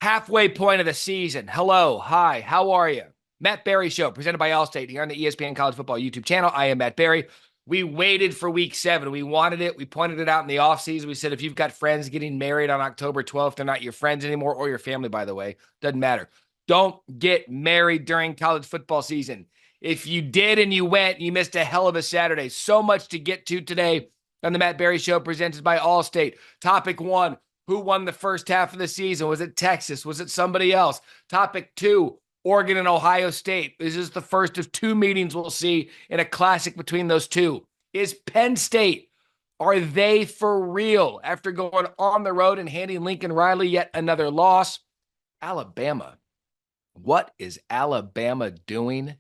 halfway point of the season. Hello, hi, how are you? Matt Barrie Show, presented by Allstate here on the ESPN College Football YouTube channel. I am Matt Barrie. We waited for week 7. We wanted it. We pointed it out in the offseason. We said, if you've got friends getting married on October 12th, they're not your friends anymore, or your family, by the way. Doesn't matter. Don't get married during college football season. If you did and you went, you missed a hell of a Saturday. So much to get to today on the Matt Barrie Show, presented by Allstate. Topic 1. Who won the first half of the season? Was it Texas? Was it somebody else? Topic 2, Oregon and Ohio State. This is the first of 2 meetings we'll see in a classic between those two. Is Penn State, are they for real after going on the road and handing Lincoln Riley yet another loss? Alabama. What is Alabama doing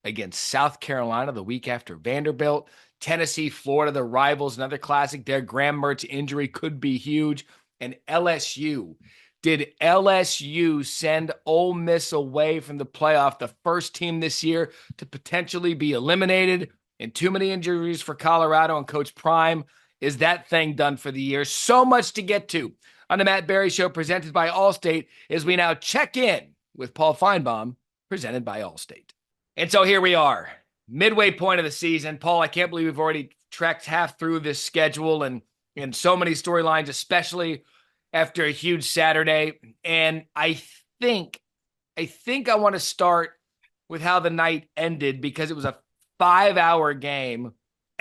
against South Carolina the week after Vanderbilt? Tennessee, Florida, the rivals, another classic there. Graham Mertz injury could be huge. And LSU. Did LSU send Ole Miss away from the playoff, the first team this year to potentially be eliminated? And too many injuries for Colorado and Coach Prime. Is that thing done for the year? So much to get to on the Matt Barrie Show, presented by Allstate, as we now check in with Paul Finebaum, presented by Allstate. And so here we are, midway point of the season. Paul, I can't believe we've already trekked half through this schedule and so many storylines, especially after a huge Saturday. And I think I want to start with how the night ended, because it was a 5-hour game.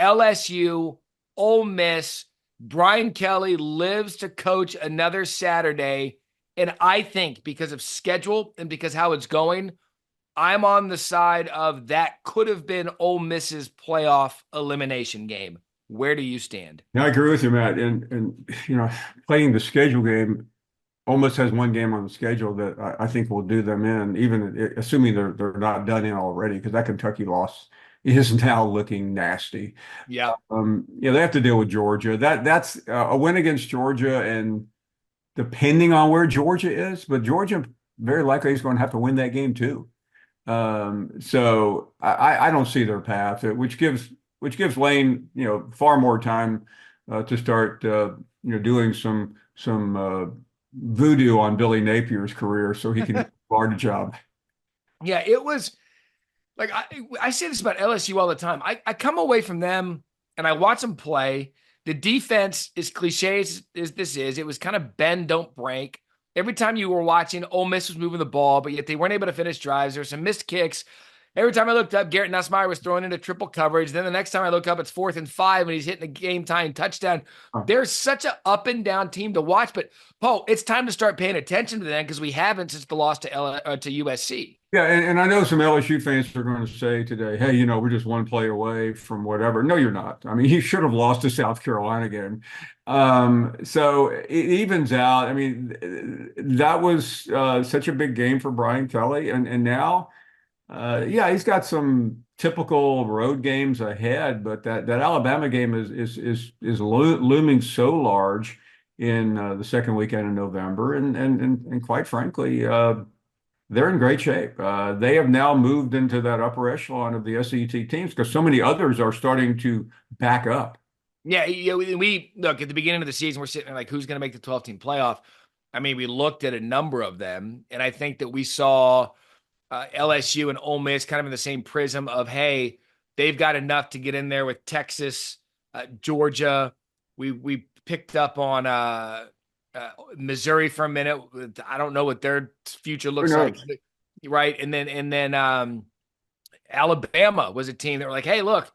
LSU, Ole Miss, Brian Kelly lives to coach another Saturday. And I think because of schedule and because how it's going, I'm on the side of that could have been Ole Miss's playoff elimination game. Where do you stand? Yeah, I agree with you, Matt. And playing the schedule game, almost has one game on the schedule that I think will do them in, even assuming they're not done in already, because that Kentucky loss is now looking nasty. Yeah. They have to deal with Georgia. That's a win against Georgia, and depending on where Georgia is, but Georgia very likely is going to have to win that game too. So I don't see their path, which gives Lane, far more time to start, doing some voodoo on Billy Napier's career so he can get a Florida job. Yeah, it was like I say this about LSU all the time. I come away from them and I watch them play. The defense, as cliche as this is, it was kind of bend, don't break. Every time you were watching, Ole Miss was moving the ball, but yet they weren't able to finish drives. There were some missed kicks. Every time I looked up, Garrett Nussmeier was throwing into triple coverage. Then the next time I look up, it's 4th and 5, and he's hitting a game-tying touchdown. There's such an up-and-down team to watch. But, Paul, it's time to start paying attention to them, because we haven't since the loss to USC. Yeah, and I know some LSU fans are going to say today, hey, we're just one play away from whatever. No, you're not. I mean, you should have lost to South Carolina game. So it evens out. I mean, that was such a big game for Brian Kelly. And now, he's got some typical road games ahead, but that Alabama game is looming so large in the second weekend in November. And quite frankly, they're in great shape. They have now moved into that upper echelon of the SEC teams because so many others are starting to back up. Yeah, we look at the beginning of the season, we're sitting there like, who's going to make the 12-team playoff? I mean, we looked at a number of them, and I think that we saw LSU and Ole Miss kind of in the same prism of, hey, they've got enough to get in there with Texas, Georgia. We picked up on Missouri for a minute. I don't know what their future looks like, right? And then Alabama was a team that were like, hey, look,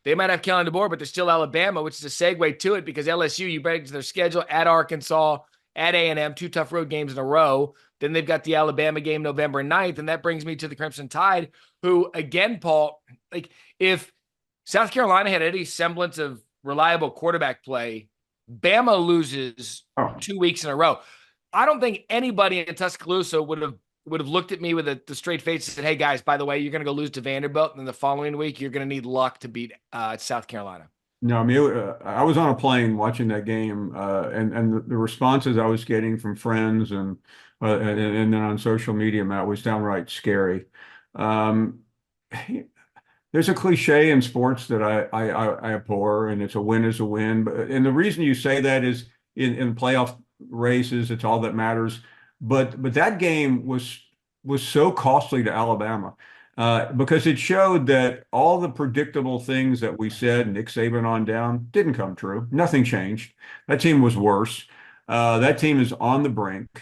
they might have Kalen DeBoer, but they're still Alabama, which is a segue to it, because LSU, you break to their schedule at Arkansas, at A&M, 2 tough road games in a row. Then they've got the Alabama game November 9th, and that brings me to the Crimson Tide, who, again, Paul, like, if South Carolina had any semblance of reliable quarterback play, Bama loses 2 weeks in a row. I don't think anybody in Tuscaloosa would have looked at me with the straight face and said, hey, guys, by the way, you're going to go lose to Vanderbilt, and then the following week you're going to need luck to beat South Carolina. No, I mean, I was on a plane watching that game, and the responses I was getting from friends and then on social media, Matt, was downright scary. There's a cliche in sports that I abhor, and it's a win is a win. And the reason you say that is in playoff races, it's all that matters. but that game was so costly to Alabama because it showed that all the predictable things that we said, Nick Saban on down, didn't come true. Nothing changed. That team was worse. That team is on the brink.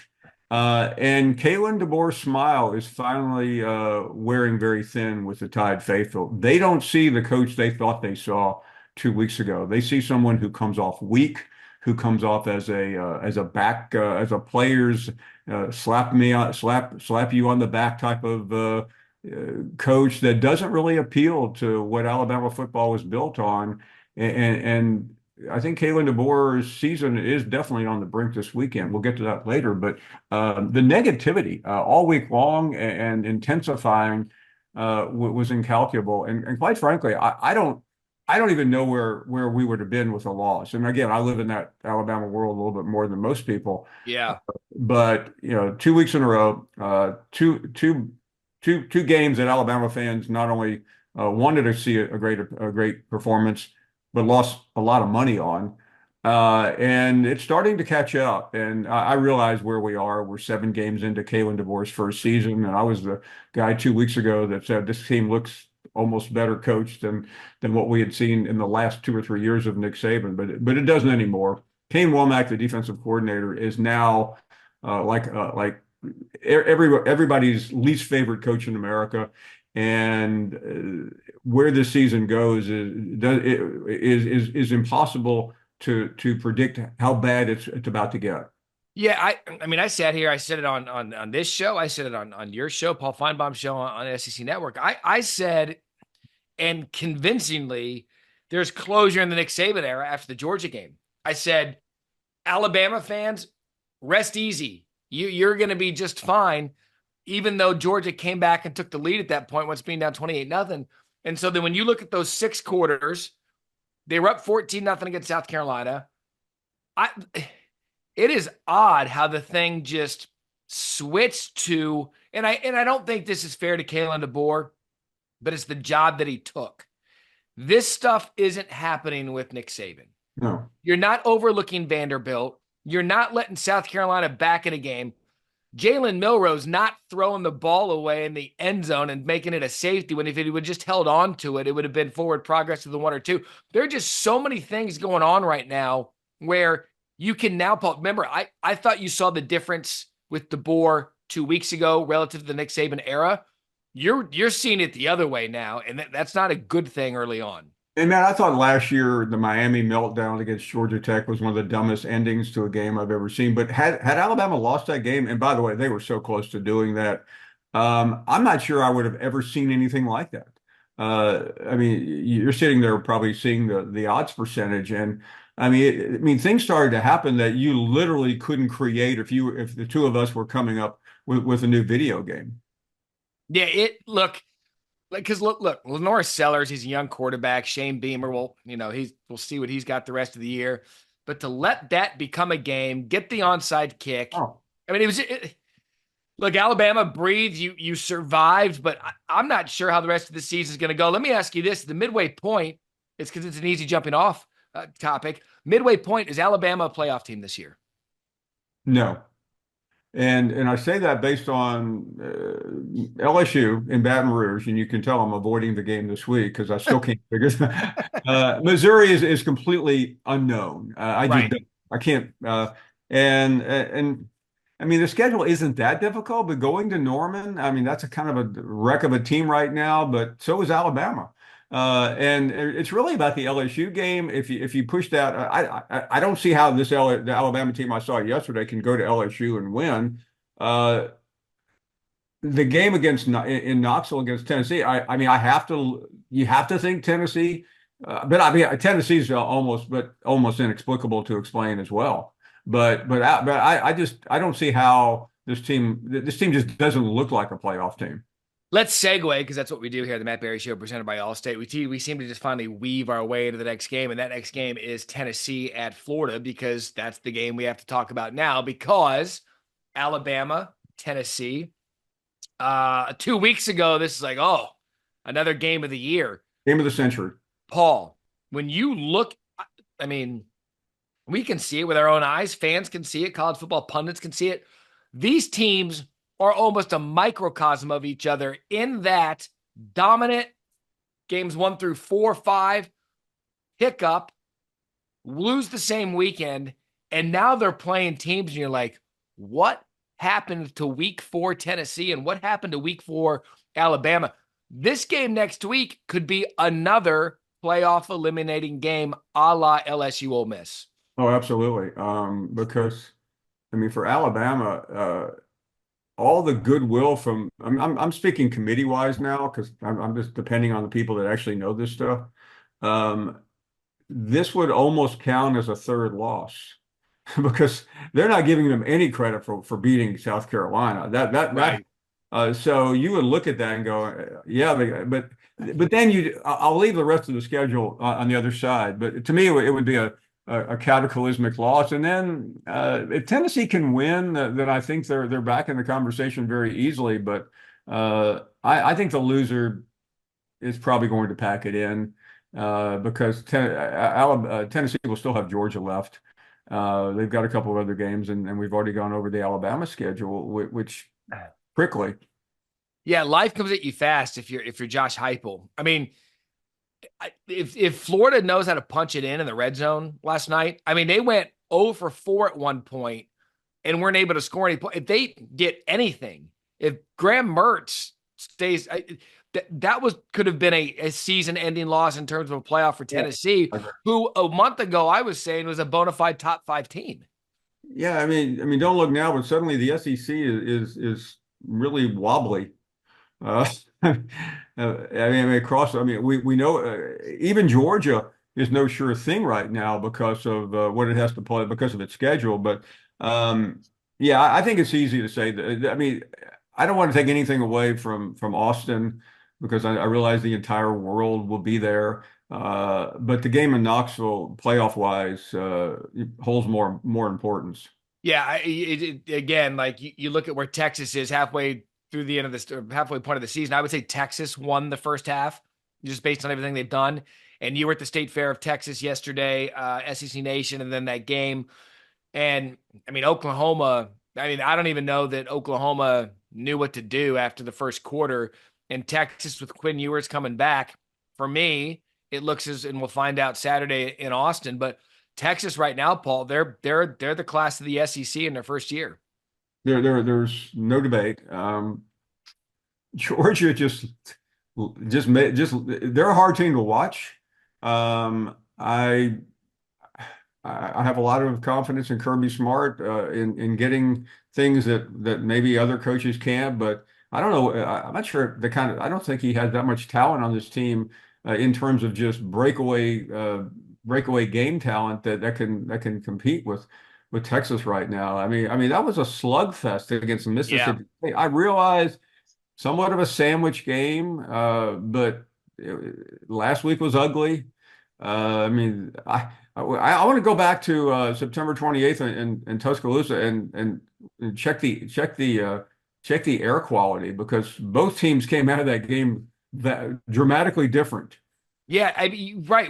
And Kalen DeBoer's smile is finally wearing very thin with the Tide faithful. They don't see the coach they thought they saw 2 weeks ago. They see someone who comes off weak, who comes off as a back as a player's slap you on the back type of coach that doesn't really appeal to what Alabama football was built on. And I think Kalen DeBoer's season is definitely on the brink this weekend. We'll get to that later, but the negativity all week long and intensifying was incalculable. And quite frankly, I don't even know where we would have been with a loss. And again, I live in that Alabama world a little bit more than most people. Yeah. But 2 weeks in a row, two games that Alabama fans not only wanted to see a great performance, but lost a lot of money on. And it's starting to catch up. And I realize where we are. We're 7 games into Kalen DeBoer's first season. And I was the guy 2 weeks ago that said this team looks almost better coached than what we had seen in the last 2 or 3 years of Nick Saban. But it doesn't anymore. Kane Womack, the defensive coordinator, is now like everybody's least favorite coach in America. And where this season goes is impossible to predict how bad it's about to get. Yeah, I mean, I sat here, I said it on this show, I said it on your show, Paul Finebaum show on SEC Network. I said, and convincingly, there's closure in the Nick Saban era after the Georgia game. I said, Alabama fans, rest easy. You're going to be just fine, even though Georgia came back and took the lead at that point once being down 28-0. And so then when you look at those 6 quarters, they were up 14-0 against South Carolina. It is odd how the thing just switched to, and I don't think this is fair to Kalen DeBoer, but it's the job that he took. This stuff isn't happening with Nick Saban. No. You're not overlooking Vanderbilt. You're not letting South Carolina back in a game. Jalen Milroe's not throwing the ball away in the end zone and making it a safety when if he would just held on to it, it would have been forward progress to the 1 or 2. There are just so many things going on right now where you can now, Paul, remember, I thought you saw the difference with DeBoer 2 weeks ago relative to the Nick Saban era. You're seeing it the other way now, and that's not a good thing early on. And man, I thought last year the Miami meltdown against Georgia Tech was one of the dumbest endings to a game I've ever seen. But had Alabama lost that game, and by the way, they were so close to doing that, I'm not sure I would have ever seen anything like that. I mean, you're sitting there probably seeing the odds percentage, and I mean, things started to happen that you literally couldn't create if the two of us were coming up with a new video game. Yeah, because look, Lenore Sellers, he's a young quarterback. Shane Beamer we'll see what he's got the rest of the year. But to let that become a game, get the onside kick. Oh. I mean, look, Alabama breathed. You survived, but I'm not sure how the rest of the season is going to go. Let me ask you this: the midway point, it's because it's an easy jumping off topic. Midway point, is Alabama a playoff team this year? No. And I say that based on LSU in Baton Rouge, and you can tell I'm avoiding the game this week because I still can't figure it out. Missouri is completely unknown. Right. I can't. And I mean, the schedule isn't that difficult, but going to Norman, I mean, that's a kind of a wreck of a team right now, but so is Alabama. And it's really about the LSU game. If you push that, I don't see how the Alabama team I saw yesterday can go to LSU and win. The game in Knoxville against Tennessee. I mean, you have to think Tennessee, but I mean Tennessee's almost inexplicable to explain as well. But I don't see how this team just doesn't look like a playoff team. Let's segue, because that's what we do here at the Matt Barrie Show, presented by Allstate. We seem to just finally weave our way into the next game, and that next game is Tennessee at Florida, because that's the game we have to talk about now, because Alabama, Tennessee, 2 weeks ago, this is like, another game of the year. Game of the century. Paul, when you look, I mean, we can see it with our own eyes. Fans can see it. College football pundits can see it. These teams are almost a microcosm of each other in that dominant games 1 through 4, 5, hiccup, lose the same weekend, and now they're playing teams and you're like, what happened to week 4 Tennessee and what happened to week 4 Alabama? This game next week could be another playoff eliminating game a la LSU Ole Miss. Oh, absolutely. Because I mean, for Alabama, all the goodwill from I'm speaking committee wise now because I'm just depending on the people that actually know this stuff. Um, this would almost count as a third loss because they're not giving them any credit for beating South Carolina. Right. So you would look at that and go, yeah, but then I'll leave the rest of the schedule on the other side. But to me, it would be a cataclysmic loss. And then if Tennessee can win, then I think they're back in the conversation very easily. But I think the loser is probably going to pack it in because Tennessee will still have Georgia left. They've got a couple of other games, and we've already gone over the Alabama schedule, which prickly. Yeah, life comes at you fast if you're Josh Heupel. I mean, if Florida knows how to punch it in the red zone last night, I mean, they went 0 for 4 at one point and weren't able to score any points. If they get anything, if Graham Mertz stays, that could have been a season-ending loss in terms of a playoff for Tennessee, who a month ago I was saying was a bona fide top 5 team. Yeah, I mean, don't look now, but suddenly the SEC is really wobbly. I mean, across. I mean, we know even Georgia is no sure thing right now because of what it has to play because of its schedule. But yeah, I think it's easy to say that. I mean, I don't want to take anything away from Austin because I realize the entire world will be there. But the game in Knoxville, playoff wise, holds more importance. Yeah, again, like you look at where Texas is halfway through the end of this halfway point of the season. I would say Texas won the first half just based on everything they've done. And you were at the State Fair of Texas yesterday, SEC Nation, and then that game. And I mean, Oklahoma, I mean, I don't even know that Oklahoma knew what to do after the first quarter. And Texas with Quinn Ewers coming back, for me, it looks and we'll find out Saturday in Austin. But Texas right now, Paul, they're the class of the SEC in their first year. There's no debate. Georgia just they're a hard team to watch. I have a lot of confidence in Kirby Smart in getting things that maybe other coaches can't, but I don't know. I'm not sure I don't think he has that much talent on this team in terms of just breakaway game talent that can compete with Texas right now. I mean that was a slugfest against Mississippi State. I realize somewhat of a sandwich game, but last week was ugly. I mean, I want to go back to September 28th in Tuscaloosa and check the air quality because both teams came out of that game that dramatically different. Yeah, I mean, right.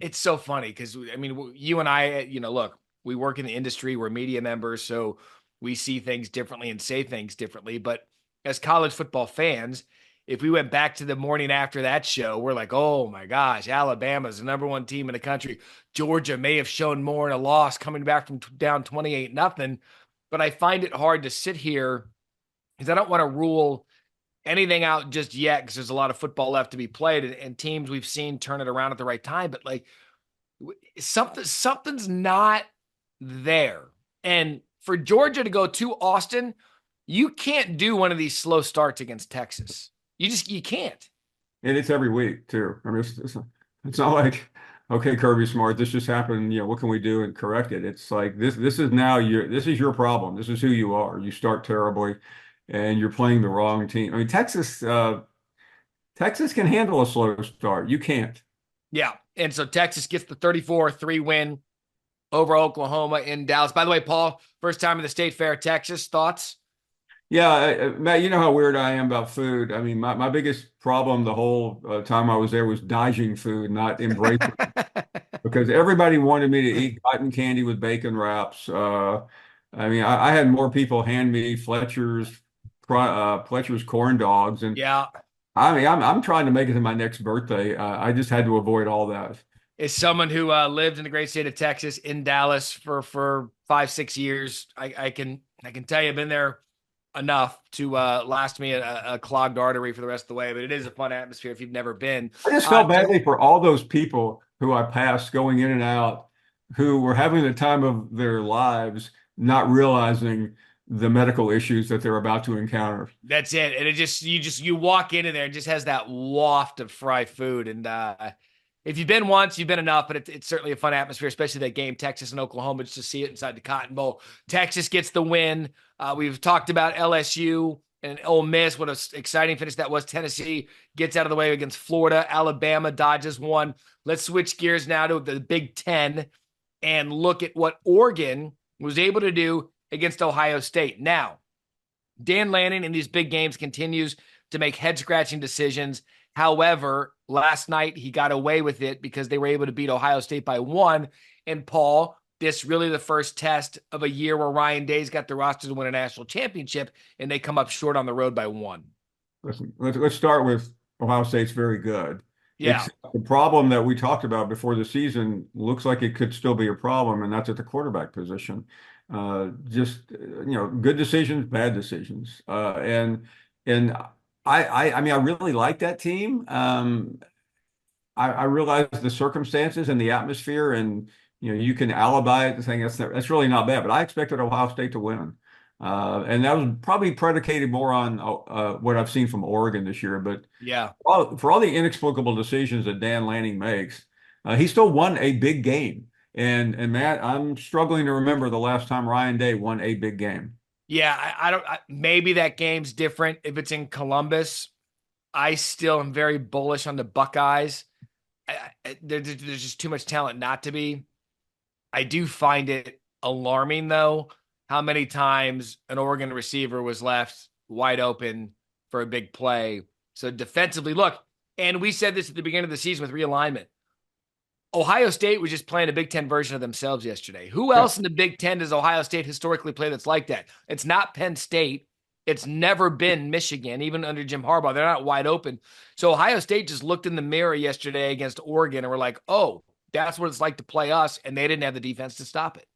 It's so funny because I mean, you and I, look, we work in the industry, we're media members, so we see things differently and say things differently. But as college football fans, if we went back to the morning after that show, we're like, oh my gosh, Alabama's the number 1 team in the country. Georgia may have shown more in a loss coming back from down 28-0. But I find it hard to sit here because I don't want to rule anything out just yet because there's a lot of football left to be played and teams we've seen turn it around at the right time. But like something's not there. And for Georgia to go to Austin, you can't do one of these slow starts against Texas. You can't. And it's every week too. I mean, it's not like, okay, Kirby Smart, this just happened. What can we do and correct it? It's like this is your problem. This is who you are. You start terribly, and you're playing the wrong team. I mean, Texas can handle a slow start. You can't. Yeah, and so Texas gets the 34-3 win over Oklahoma in Dallas. By the way, Paul, first time in the State Fair, Texas. Thoughts? Yeah, Matt, you know how weird I am about food. I mean, my biggest problem the whole time I was there was dodging food, not embracing it. Because everybody wanted me to eat cotton candy with bacon wraps. I mean, I had more people hand me Fletcher's corn dogs, and Yeah. I mean, I'm trying to make it to my next birthday. I just had to avoid all that. As someone who lived in the great state of Texas in Dallas for 5, 6 years, I can tell you I've been there enough to last me a clogged artery for the rest of the way. But it is a fun atmosphere if you've never been. I just felt badly for all those people who I passed going in and out, who were having the time of their lives, not realizing the medical issues that they're about to encounter. That's it. And you walk into there and it just has that waft of fried food. And if you've been once, you've been enough, but it's certainly a fun atmosphere, especially that game, Texas and Oklahoma, just to see it inside the Cotton Bowl. Texas gets the win. We've talked about LSU and Ole Miss. What an exciting finish that was. Tennessee gets out of the way against Florida. Alabama dodges one. Let's switch gears now to the Big Ten and look at what Oregon was able to do against Ohio State. Now, Dan Lanning in these big games continues to make head-scratching decisions. However, last night he got away with it because they were able to beat Ohio State by 1. And Paul, this really the first test of a year where Ryan Day's got the roster to win a national championship, and they come up short on the road by 1. Listen, let's start with Ohio State's very good. Yeah. The problem that we talked about before the season looks like it could still be a problem, and that's at the quarterback position. Good decisions, bad decisions, and I mean, I really like that team. I realize the circumstances and the atmosphere, and you can alibi it and think that's really not bad. But I expected Ohio State to win, and that was probably predicated more on what I've seen from Oregon this year. But Yeah. for all the inexplicable decisions that Dan Lanning makes, he still won a big game. And Matt, I'm struggling to remember the last time Ryan Day won a big game. Yeah, maybe that game's different if it's in Columbus. I still am very bullish on the Buckeyes. There's just too much talent not to be. I do find it alarming, though, how many times an Oregon receiver was left wide open for a big play. So defensively, look, and we said this at the beginning of the season with realignment. Ohio State was just playing a Big Ten version of themselves yesterday. Who else in the Big Ten does Ohio State historically play that's like that? It's not Penn State. It's never been Michigan, even under Jim Harbaugh. They're not wide open. So Ohio State just looked in the mirror yesterday against Oregon and were like, oh, that's what it's like to play us. And they didn't have the defense to stop it.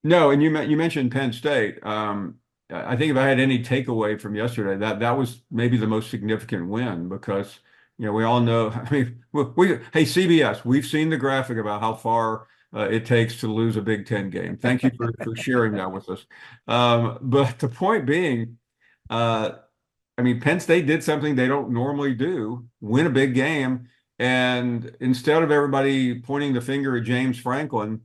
No, and you mentioned Penn State. I think if I had any takeaway from yesterday, that was maybe the most significant win because we all know. I mean, hey CBS, we've seen the graphic about how far it takes to lose a Big Ten game. Thank you for sharing that with us. But the point being, I mean, Penn State did something they don't normally do: win a big game, and instead of everybody pointing the finger at James Franklin.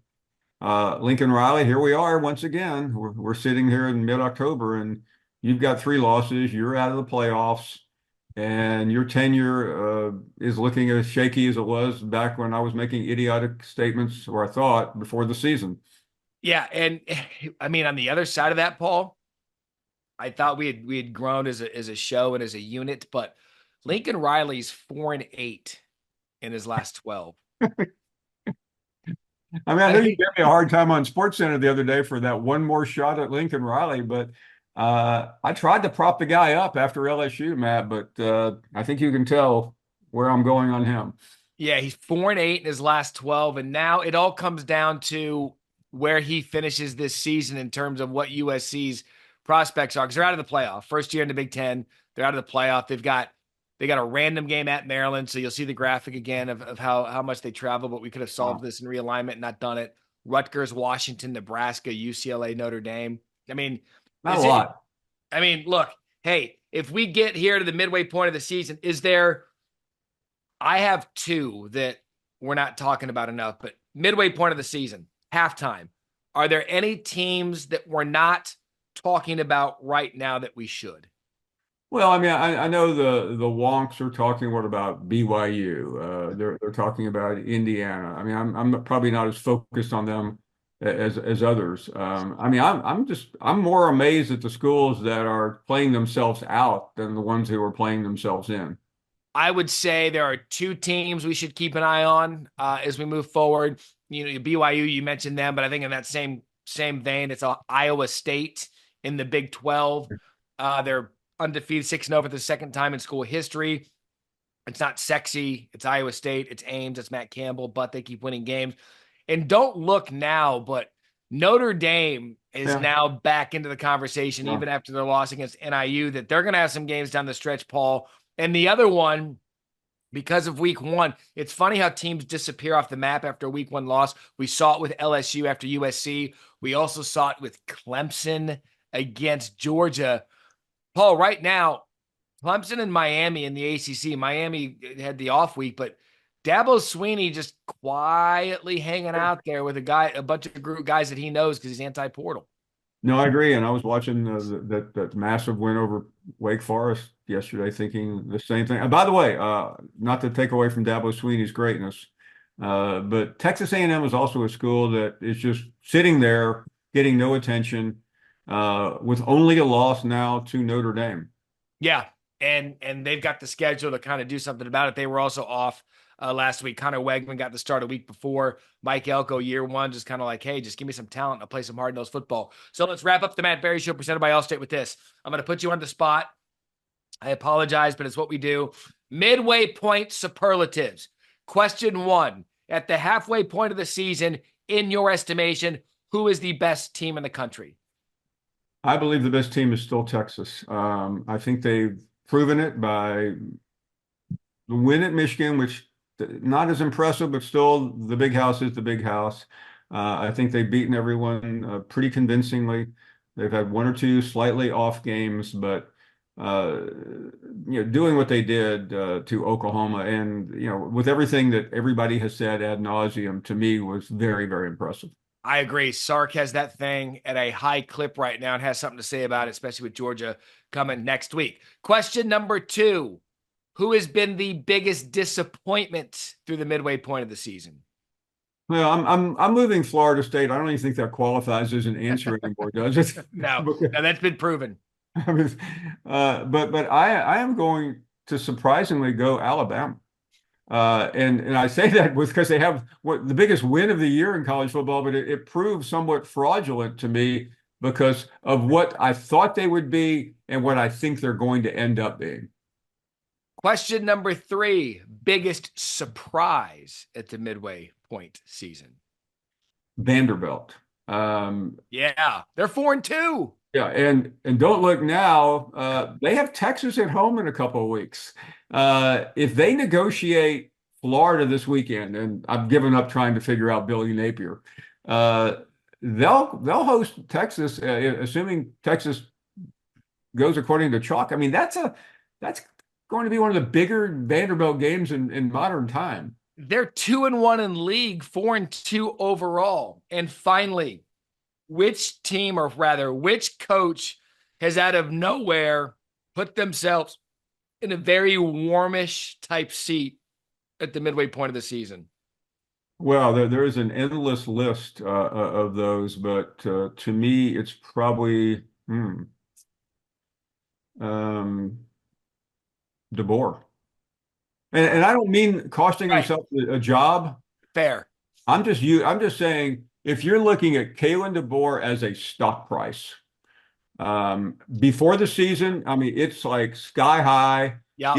Lincoln Riley, here we are once again. We're sitting here in mid-October, and you've got 3 losses. You're out of the playoffs, and your tenure is looking as shaky as it was back when I was making idiotic statements, or I thought, before the season. Yeah, and I mean, on the other side of that, Paul, I thought we had grown as a show and as a unit, but Lincoln Riley's 4-8 in his last 12. I mean, I know you gave me a hard time on SportsCenter the other day for that one more shot at Lincoln Riley, but I tried to prop the guy up after LSU, Matt, but I think you can tell where I'm going on him. Yeah, he's 4-8 in his last 12, and now it all comes down to where he finishes this season in terms of what USC's prospects are, because they're out of the playoff. First year in the Big Ten, they're out of the playoff. They got a random game at Maryland, so you'll see the graphic again of how much they travel, but we could have solved this in realignment and not done it. Rutgers, Washington, Nebraska, UCLA, Notre Dame. I mean, not a lot. I mean, look, hey, if we get here to the midway point of the season, I have 2 that we're not talking about enough, but midway point of the season, halftime. Are there any teams that we're not talking about right now that we should? Well, I mean, I know the wonks are talking what about BYU? They're talking about Indiana. I mean, I'm probably not as focused on them as others. I mean, I'm more amazed at the schools that are playing themselves out than the ones who are playing themselves in. I would say there are 2 teams we should keep an eye on as we move forward. BYU, you mentioned them, but I think in that same same vein, it's Iowa State in the Big 12. They're undefeated 6-0 for the second time in school history. It's not sexy. It's Iowa State. It's Ames. It's Matt Campbell, but they keep winning games. And don't look now, but Notre Dame is now back into the conversation, even after their loss against NIU, that they're going to have some games down the stretch, Paul. And the other one, because of week one, it's funny how teams disappear off the map after a week one loss. We saw it with LSU after USC. We also saw it with Clemson against Georgia. Paul, right now, Clemson and Miami in the ACC. Miami had the off week, but Dabo Swinney just quietly hanging out there with a bunch of group guys that he knows because he's anti-portal. No, I agree. And I was watching that massive win over Wake Forest yesterday, thinking the same thing. And by the way, not to take away from Dabo Swinney's greatness, but Texas A&M is also a school that is just sitting there getting no attention, with only a loss now to Notre Dame. Yeah, and they've got the schedule to kind of do something about it. They were also off last week. Connor Wegman got the start a week before. Mike Elko, year one, just kind of like, hey, just give me some talent. I'll play some hard-nosed football. So let's wrap up the Matt Barrie Show presented by Allstate with this. I'm going to put you on the spot. I apologize, but it's what we do. Midway-point superlatives. Question one. At the halfway point of the season, in your estimation, who is the best team in the country? I believe the best team is still Texas. I think they've proven it by the win at Michigan, which not as impressive, but still the big house is the big house. I think they've beaten everyone pretty convincingly. They've had one or two slightly off games, but doing what they did to Oklahoma, and with everything that everybody has said ad nauseum, to me was very, very impressive. I agree. Sark has that thing at a high clip right now and has something to say about it, especially with Georgia coming next week. Question number two. Who has been the biggest disappointment through the midway point of the season? Well, I'm moving Florida State. I don't even think that qualifies as an answer anymore, does it? No, that's been proven. I mean, but I am going to surprisingly go Alabama. And I say that because they have the biggest win of the year in college football, but it proved somewhat fraudulent to me because of what I thought they would be and what I think they're going to end up being. Question number three, biggest surprise at the midway point season? Vanderbilt. Yeah, they're 4-2. Yeah, and don't look now. They have Texas at home in a couple of weeks. If they negotiate Florida this weekend, and I've given up trying to figure out Billy Napier, they'll host Texas, assuming Texas goes according to chalk. I mean, that's going to be one of the bigger Vanderbilt games in modern time. They're 2-1 in league, 4-2 overall. And finally, which team, or rather, which coach has out of nowhere put themselves in a very warmish type seat at the midway point of the season? Well, there is an endless list of those, but to me, it's probably DeBoer. And I don't mean costing himself a job. Fair. I'm just saying, if you're looking at Kalen DeBoer as a stock price, before the season, I mean, it's like sky high. Yeah.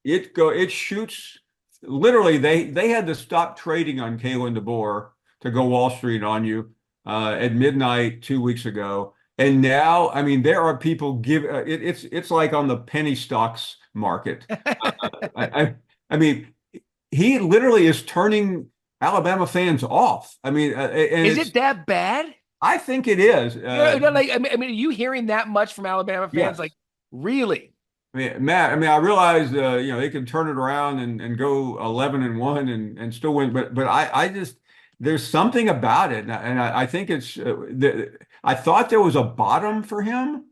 It shoots. Literally, they had to stop trading on Kalen DeBoer to go Wall Street on you at midnight 2 weeks ago. And now, I mean, there are people it's like on the penny stocks market. I mean, he literally is turning Alabama fans off. I mean, and is it that bad? I think it is. I mean, are you hearing that much from Alabama fans? Yes. Like, really? I mean, Matt, I realize they can turn it around and go 11-1 and still win, but I just, there's something about it, and I think it's I thought there was a bottom for him,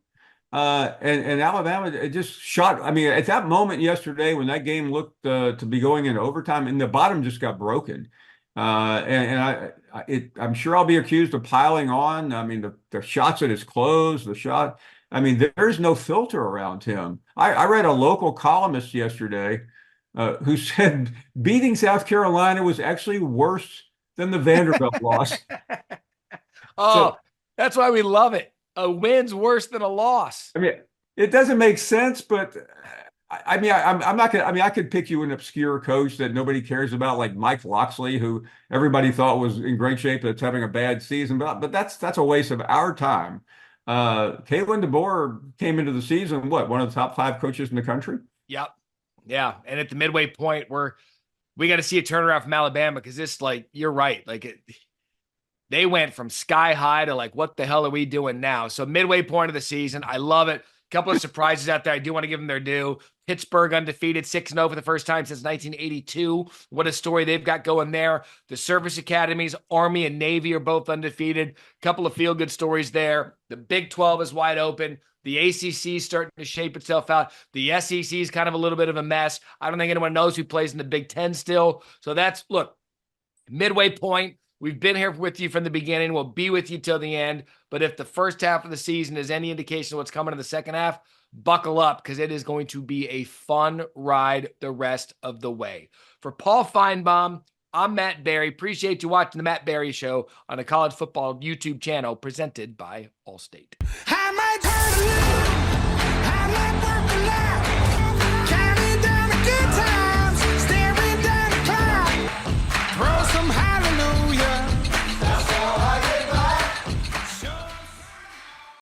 and Alabama, it just shot. I mean, at that moment yesterday when that game looked to be going into overtime, and the bottom just got broken, I'm sure I'll be accused of piling on. I mean, the shots at his clothes, the shot. I mean, there's no filter around him. I read a local columnist yesterday who said beating South Carolina was actually worse than the Vanderbilt loss. Oh, That's why we love it. A win's worse than a loss. I mean, it doesn't make sense, but I'm not gonna. I mean, I could pick you an obscure coach that nobody cares about, like Mike Locksley, who everybody thought was in great shape that's having a bad season. But that's a waste of our time. Kalen DeBoer came into the season, what, one of the top 5 coaches in the country? Yep. Yeah. And at the midway point, we got to see a turnaround from Alabama, because this, like, you're right. Like, they went from sky high to like, what the hell are we doing now? So midway point of the season, I love it. A couple of surprises out there. I do want to give them their due. Pittsburgh undefeated, 6-0 for the first time since 1982. What a story they've got going there. The service academies, Army and Navy, are both undefeated. A couple of feel-good stories there. The Big 12 is wide open. The ACC is starting to shape itself out. The SEC is kind of a little bit of a mess. I don't think anyone knows who plays in the Big 10 still. So that's, look, midway point. We've been here with you from the beginning. We'll be with you till the end. But if the first half of the season is any indication of what's coming in the second half, buckle up, because it is going to be a fun ride the rest of the way. For Paul Finebaum, I'm Matt Barrie. Appreciate you watching the Matt Barrie Show on the College Football YouTube channel, presented by Allstate.